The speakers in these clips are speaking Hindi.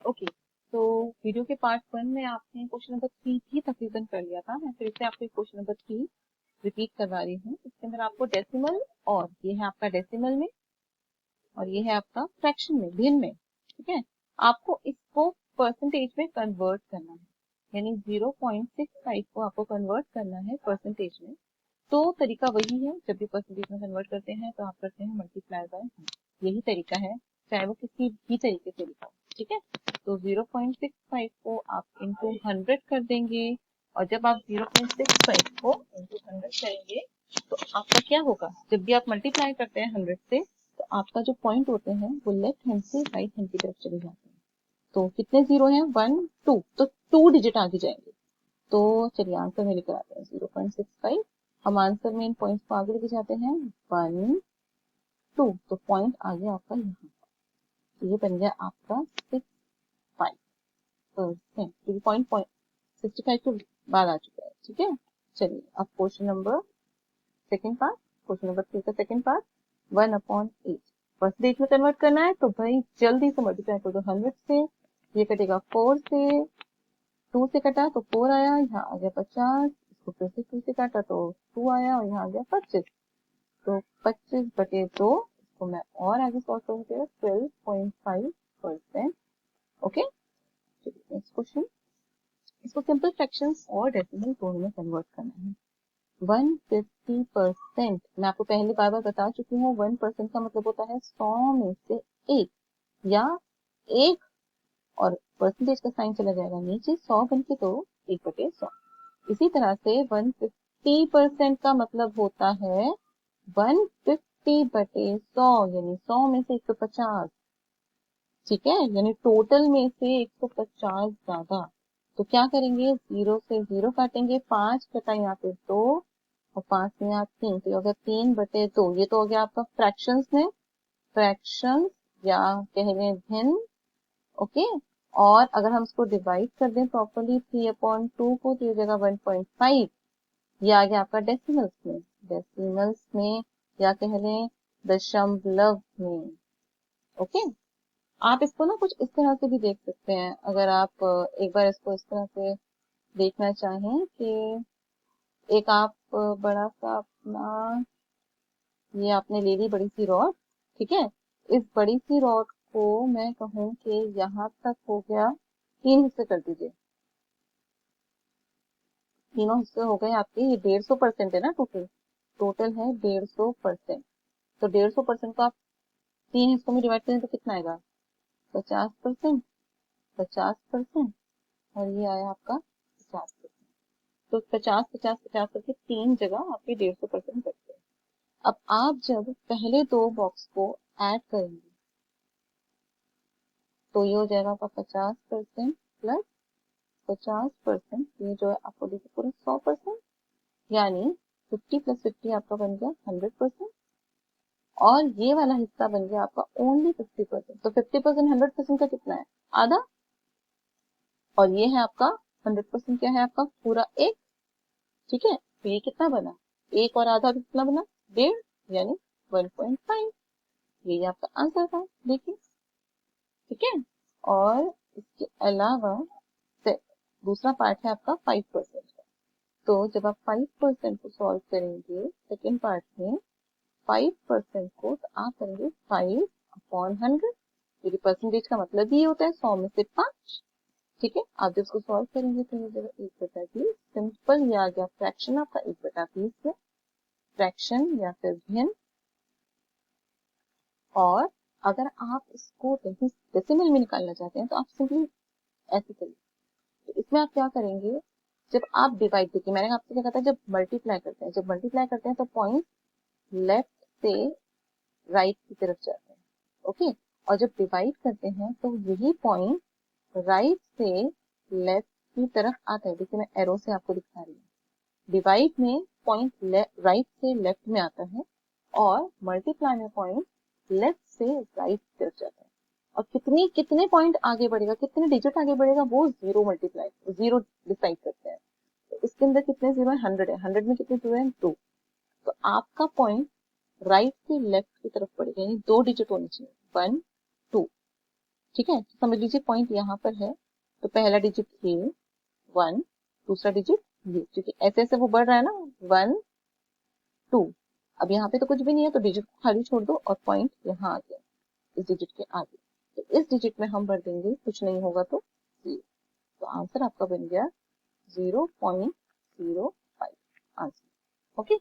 ओके, तो वीडियो के पार्ट 1 में आपने क्वेश्चन नंबर 3 भी तकरीबन कर लिया था। मैं फिर से आपको क्वेश्चन नंबर 3 रिपीट करवा रही हूँ। इसके अंदर आपको डेसिमल, और ये है आपका डेसिमल में, और ये है आपका फ्रैक्शन में, भिन्न में। ठीक है, आपको इसको परसेंटेज में कन्वर्ट करना है, यानी 0.65 को आपको कन्वर्ट करना है परसेंटेज में। तो तरीका वही है, जब भी परसेंटेज में कन्वर्ट करते हैं तो आप करते हैं मल्टीप्लाई बाय 100। यही तरीका है, चाहे वो किसी भी तरीके से लिखा हो। ठीक है, तो 0.65 को आप इंटू 100 कर देंगे, और जब आप 0.65 को इंटू 100 करेंगे तो आपका क्या होगा, जब भी आप मल्टीप्लाई करते हैं 100 से, तो आपका जो पॉइंट होते हैं वो लेफ्ट हैंड से राइट हैंड की तरफ चले जाते हैं। तो कितने जीरो हैं, 1 2, तो 2 डिजिट आगे जाएंगे। तो चलिए आंसर में लेकर आते हैं 0.65। हम आंसर में इन पॉइंट्स को आगे लेके जाते हैं, 1 2, तो पॉइंट आ गया आपका यहाँ। तो ये बन गया आपका 65%, क्योंकि पॉइंट 65 के बाद आ चुका है। ठीक है, चलिए अब question number second part, question number 3 का सेकंड पार्ट, 1/8 परसेंटेज में कन्वर्ट करना है। तो भाई जल्दी से मल्टीप्लाई कर दो 100 से, ये कटेगा 4 से, 2 से कटा तो 4 आया, यहाँ आ गया 50, इसको फिर से 2 से काटा तो 2 आया, और यहाँ आ गया 25। तो 25/2, इसको मैं और आगे सॉल्व करूँगी, 12.5%। ओके, नेक्स्ट क्वेश्चन, इसको सिंपल फ्रैक्शंस और डेसिमल दोनों में कन्वर्ट करना है। 150%, मैं आपको पहले बार बार बता चुकी हूँ, 1% का मतलब होता है 100 में से 1, या 1 और परसेंटेज का साइन चला जाएगा नीचे, 100 बन के तो 1/100। इसी तरह से 150% का मतलब होता है 150/100, यानी 100 में से 150। ठीक है, यानी टोटल में से 150 ज्यादा। तो क्या करेंगे, 0 से 0 काटेंगे, 5 कटा यहाँ पे 2, और 5 में यहाँ 3, तो अगर 3/2, ये तो हो गया आपका फ्रैक्शंस में, फ्रैक्शंस या कह लें भिन्न। ओके, और अगर हम इसको डिवाइड कर दें प्रॉपरली 3/2 को, तो ये जगह 1.5, ये आ गया आपका डेसिमल्स में, डेसिमल्स में या कह लें दशमलव में। ओके, आप इसको ना कुछ इस तरह से भी देख सकते हैं, अगर आप एक बार इसको इस तरह से देखना चाहें कि एक आप बड़ा सा अपना, ये आपने ले ली बड़ी सी रॉड। ठीक है, इस बड़ी सी रॉड को मैं कहूँ कि यहाँ तक हो गया, 3 हिस्से कर दीजिए, तीनों हिस्से हो गए आपके, ये 150% है ना, टोटल है 150%। तो 150% को आप 3 हिस्सों में डिवाइड करें तो कितना आएगा, 50%, 50%, और ये आया आपका 50%। तो 50 50 50 करके 3 जगह आपके 150% बचते हैं। अब आप जब पहले 2 बॉक्स को ऐड करेंगे तो ये हो जाएगा आपका 50% प्लस 50%, ये जो है आपको देखिए पूरा 100%, यानी 50 + 50 आपका बन गया 100%, और ये वाला हिस्सा बन गया आपका ओनली 50%। तो 50% 100% का कितना है, आधा, और ये है आपका 100% क्या है आपका पूरा 1। ठीक है, तो ये कितना बना, 1 और आधा कितना बना, 1.5, यानी 1.5। ये आपका आंसर था, देखिए। ठीक है, और इसके अलावा दूसरा पार्ट है आपका 5% का। तो जब आप 5% को सॉल्व करेंगे सेकेंड पार्ट में, 5% को तो आप करेंगे 5/100, क्योंकि परसेंटेज का मतलब ही होता है 100 में से 5। ठीक है, आप जब इसको सॉल्व करेंगे तो ये जगह 1/20, सिंपल, ये आ गया फ्रैक्शन आपका 1/20 है, फ्रैक्शन या फिर भिन्न। और अगर आप इसको डेसिमल में निकालना चाहते हैं तो आप सिंपली ऐसे करिए। तो इसमें आप क्या करेंगे, जब आप डिवाइड, देखिए मैंने आपसे क्या कहा था, जब मल्टीप्लाई करते हैं, तो पॉइंट लेफ्ट से राइट की तरफ जाते हैं। ओके, और जब डिवाइड करते हैं तो यही पॉइंट राइट से लेफ्ट की तरफ आता है। देखिए मैं एरो से आपको दिखा रही हूँ, डिवाइड में पॉइंट राइट से लेफ्ट में आता है, और मल्टीप्लाई में पॉइंट लेफ्ट से राइट की तरफ जाता है। और कितने पॉइंट आगे बढ़ेगा, कितने डिजिट आगे बढ़ेगा, वो जीरो डिसाइड करते हैं। तो इसके अंदर कितने जीरो है, 100 है, 100 में कितने जीरो है, 2। तो आपका पॉइंट राइट से लेफ्ट की तरफ बढ़ेगा, यानी 2 डिजिट होने चाहिए, 1 2। ठीक है, तो समझ लीजिए पॉइंट यहाँ पर है, तो पहला डिजिट ये 1, दूसरा डिजिट ये, क्योंकि ऐसे ऐसे वो बढ़ रहा है ना 1 2। अब यहाँ पे तो कुछ भी नहीं है, तो डिजिट को खाली छोड़ दो और पॉइंट यहाँ आ गया इस डिजिट के आगे, तो इस डिजिट में हम भर देंगे, कुछ नहीं होगा तो 0। तो आंसर आपका बन गया 0.05 आंसर। ओके,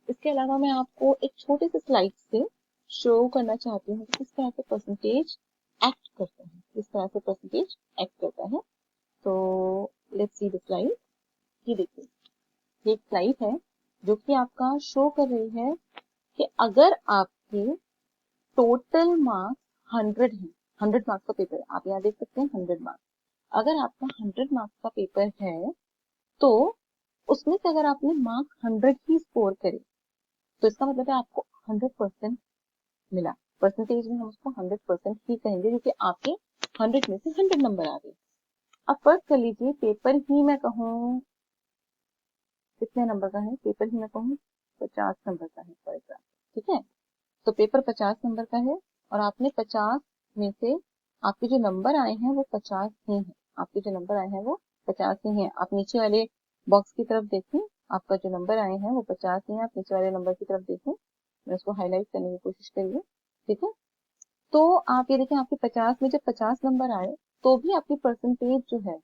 इसके अलावा मैं आपको एक छोटे से स्लाइड से शो करना चाहती हूँ किस तरह से परसेंटेज एक्ट करता है, किस तरह से परसेंटेज एक्ट करता है। तो लेट्स सी द स्लाइड। ये देखिए, ये एक स्लाइड है जो कि आपका शो कर रही है कि अगर आपके टोटल मार्क्स 100 है, 100 मार्क्स का पेपर है, आप यहाँ देख सकते हैं 100 मार्क्स, अगर आपका 100 मार्क्स का पेपर है तो उसमें से अगर आपने मार्क्स 100 ही स्कोर करे तो इसका मतलब है आपको 100% मिला। परसेंटेज में हम उसको 100% ही कहेंगे, क्योंकि आपके 100 में से 100 नंबर आ गए। अब फर्स्ट कर लीजिए पेपर ही मैं कहूँ कितने नंबर का है, पेपर ही मैं कहूँ 50 नंबर का है फॉर एग्जाम्पल, ठीक है। तो पेपर 50 नंबर का है और आपने 50 में से आपके जो नंबर आए हैं वो 50 ही हैं, आपके जो नंबर आए हैं वो 50 ही हैं। आप नीचे वाले बॉक्स की तरफ देखें, आपका जो नंबर आए हैं वो 50 ही हैं, आप नीचे वाले नंबर की तरफ देखें, मैं उसको हाईलाइट करने की कोशिश करिए, ठीक है। तो आप ये देखें, आपके 50 में जब 50 नंबर आए तो भी आपकी परसेंटेज जो है,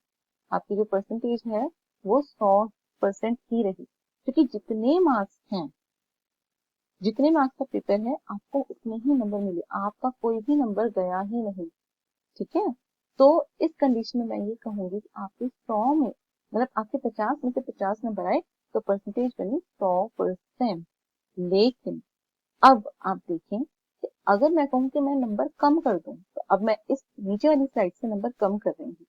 आपकी जो परसेंटेज है वो 100% ही रही, क्योंकि जितने मार्क्स हैं, जितने मार्क्स का पेपर है आपको उतने ही नंबर मिले, आपका कोई भी नंबर गया ही नहीं, ठीक है। तो इस कंडीशन में मैं ये कहूंगी कि आपके 100 में मतलब आपके 50 में से 50 नंबर आए तो परसेंटेज बनी 100%। लेकिन अब आप देखें कि अगर मैं कहूँ कि मैं नंबर कम कर दूं, तो अब मैं इस नीचे वाली स्लाइड से नंबर कम कर रही हूँ।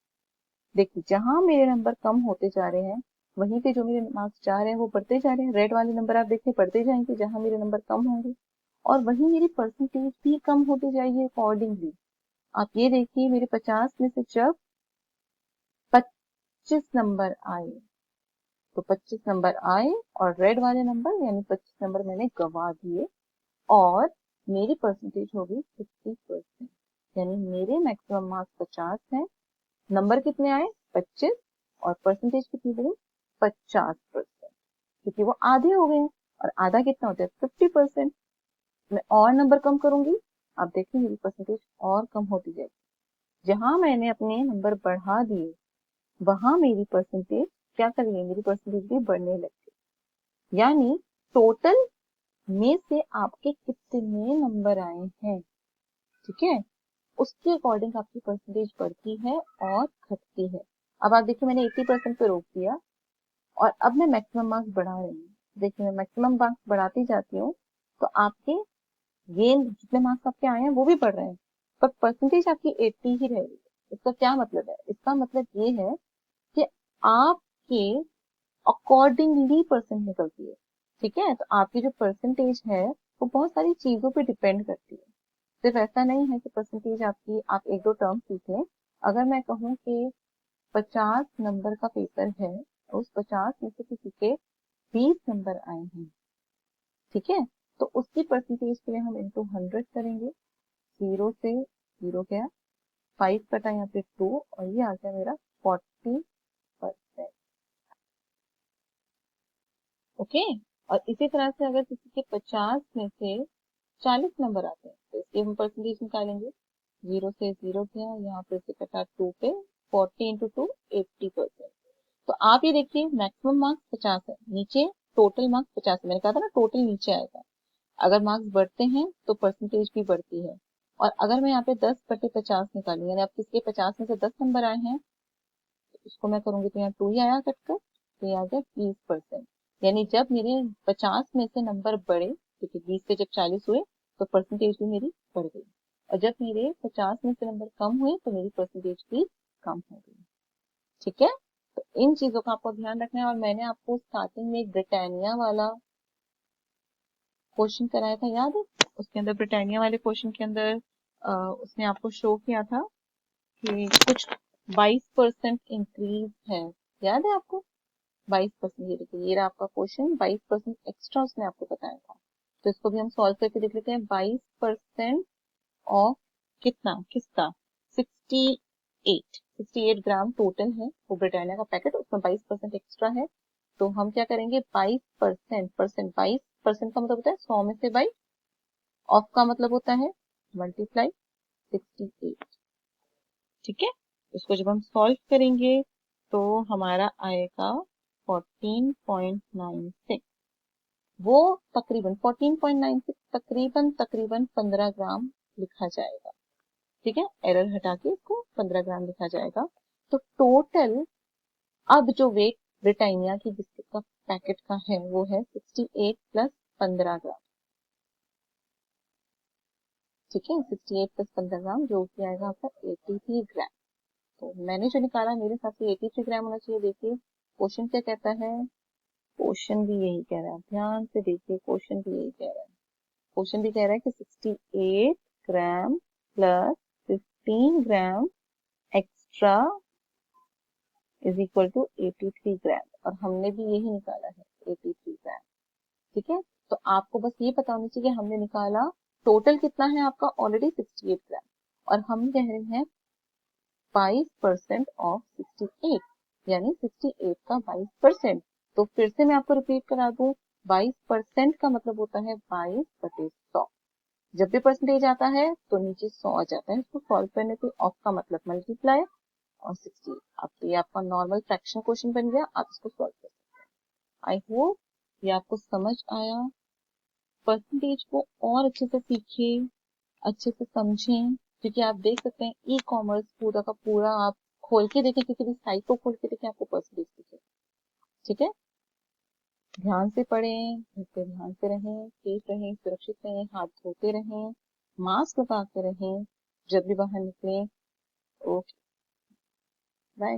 देखिए, जहां मेरे नंबर कम होते जा रहे हैं वहीं पे जो मेरे मार्क्स जा रहे हैं वो बढ़ते जा रहे हैं, रेड वाले नंबर आप देखिए बढ़ते जाएंगे जहां मेरे नंबर कम होंगे, और वहीं मेरी परसेंटेज भी कम होती जाएगी अकॉर्डिंगली। आप ये देखिए, मेरे 50 में से जब 25 नंबर आए, तो 25 नंबर आए और रेड वाले नंबर यानी 25 नंबर मैंने गवा दिए और मेरी परसेंटेज होगी 50%, यानी मेरे मैक्सिमम मार्क्स 50 हैं, नंबर कितने आए 25 और परसेंटेज कितनी बनी 50%, क्योंकि वो आधे हो गए हैं और आधा कितना होता है 50%। मैं और नंबर कम करूंगी, आप देखिए मेरी परसेंटेज और कम होती जाएगी, जहां मैंने अपने नंबर बढ़ा दिए वहां मेरी परसेंटेज क्या कर रही है, मेरी परसेंटेज भी बढ़ने लग गई। यानी टोटल में से आपके कितने नंबर आए हैं, ठीक है, उसके अकॉर्डिंग आपकी परसेंटेज बढ़ती है और घटती है। अब आप देखिए, मैंने 80% पे रोक दिया और अब मैं मैक्सिमम मार्क्स बढ़ा रही हूँ। देखिए, मैं मैक्सिमम मार्क्स बढ़ाती जाती हूँ तो आपके गेन जितने मार्क्स आपके आए हैं वो भी बढ़ रहे हैं, पर परसेंटेज आपकी 80 ही रह रही है। इसका क्या मतलब है, इसका मतलब ये है कि आपके अकॉर्डिंगली परसेंट निकलती है, ठीक है। तो आपकी जो परसेंटेज है वो बहुत सारी चीजों पे डिपेंड करती है, सिर्फ ऐसा नहीं है कि परसेंटेज आपकी, आप एक दो टर्म सीख लें। अगर मैं कहूँ कि 50 नंबर का पेपर है, उस 50 में से किसी के 20 नंबर आए हैं, ठीक है, तो उसकी परसेंटेज के लिए हम इंटू 100 करेंगे, 0 गया, 5 कटा यहाँ पे 2 और ये आ गया मेरा 40%। ओके, और इसी तरह से अगर किसी के 50 में से 40 नंबर आते हैं तो इसकी हम परसेंटेज निकालेंगे, 0 गया, यहाँ पे से कटा 2 पे 40 इंटू 2 80%। तो आप ये देखिए, मैक्सिमम मार्क्स 50 है, नीचे टोटल मार्क्स 50 है, मैंने कहा था ना टोटल नीचे आएगा, अगर मार्क्स बढ़ते हैं तो परसेंटेज भी बढ़ती है। और अगर मैं यहाँ पे 10/50 निकालूं, यानी आप किसके 50 में से 10 नंबर आए हैं तो उसको मैं करूंगी तो यहाँ 2 ही आया कटकर, तो ये आ गया 20%। यानी जब मेरे 50 में से नंबर बढ़े, क्योंकि 20 से जब 40 हुए तो परसेंटेज भी मेरी बढ़ गई, और जब मेरे 50 में से नंबर कम हुए तो मेरी परसेंटेज भी कम हो गई, ठीक है। तो इन चीजों का आपको ध्यान रखना है। और मैंने आपको स्टार्टिंग में एक ब्रिटानिया वाला क्वेश्चन कराया था, याद है, उसके अंदर ब्रिटानिया वाले क्वेश्चन के अंदर उसने आपको शो किया था कि कुछ 22% इंक्रीज है, याद है आपको 22%, ये देखिए ये रहा आपका क्वेश्चन, 22% एक्स्ट्रा उसने आपको बताया था। तो इसको भी हम सॉल्व करके देख लेते हैं, 22% ऑफ कितना, किसका 68 ग्राम टोटल है वो ब्रिटानिया का पैकेट, उसमें 22% एक्स्ट्रा है। तो हम क्या करेंगे, 22% का मतलब होता है 100 में से 22, ऑफ का मतलब होता है मल्टीप्लाई 68। ठीक है, इसको जब हम सॉल्व करेंगे तो हमारा आएगा 14.96। वो तकरीबन 14.96 तकरीबन 15 ग्राम लिखा जाएगा। ठीक है, एरर हटा के इसको 15 ग्राम लिखा जाएगा। तो टोटल अब जो वेट ब्रिटानिया की बिस्किट का पैकेट का है वो है 68 प्लस 15 ग्राम। ठीक है, 68 प्लस 15 ग्राम जो कि आएगा आपका 83 ग्राम। तो मैंने जो निकाला मेरे हिसाब से 83 ग्राम होना चाहिए। देखिए क्वेश्चन क्या कहता है, क्वेश्चन भी यही कह रहा है, ध्यान से देखिए क्वेश्चन भी यही कह रहा है। क्वेश्चन भी कह रहा है कि 68 gram plus 15 gram extra is equal to 83 gram, और हमने भी यही निकाला है 83 ग्राम। ठीक है, तो आपको बस ये पता होना चाहिए कि हमने निकाला टोटल कितना है आपका, ऑलरेडी 68 ग्राम, और हम कह रहे हैं 22% ऑफ 68, यानी 68 का 22%। तो फिर से मैं आपको रिपीट करा दूं, 22% का मतलब होता है 22/100। जब भी परसेंटेज आता है तो नीचे 100 आ जाता है। इसको सॉल्व करने पे ऑफ का मतलब मल्टीप्लाई और 68। अब तो ये आपका नॉर्मल फ्रैक्शन क्वेश्चन बन गया, आप इसको सॉल्व कर सकते हैं। आई होप ये आपको समझ आया। परसेंटेज को और अच्छे से सीखिए, अच्छे से समझें, क्योंकि आप देख सकते हैं ई कॉमर्स पूरा का पूरा आप खोल के देखें, किसी भी साइट को खोल के देखें, आपको परसेंटेज दिखे। ठीक है, ध्यान से पढ़ें, घर पे ध्यान से रहें, सेफ रहें, सुरक्षित रहें, हाथ धोते रहें, मास्क लगा के रहें जब भी बाहर निकलें। Okay, bye.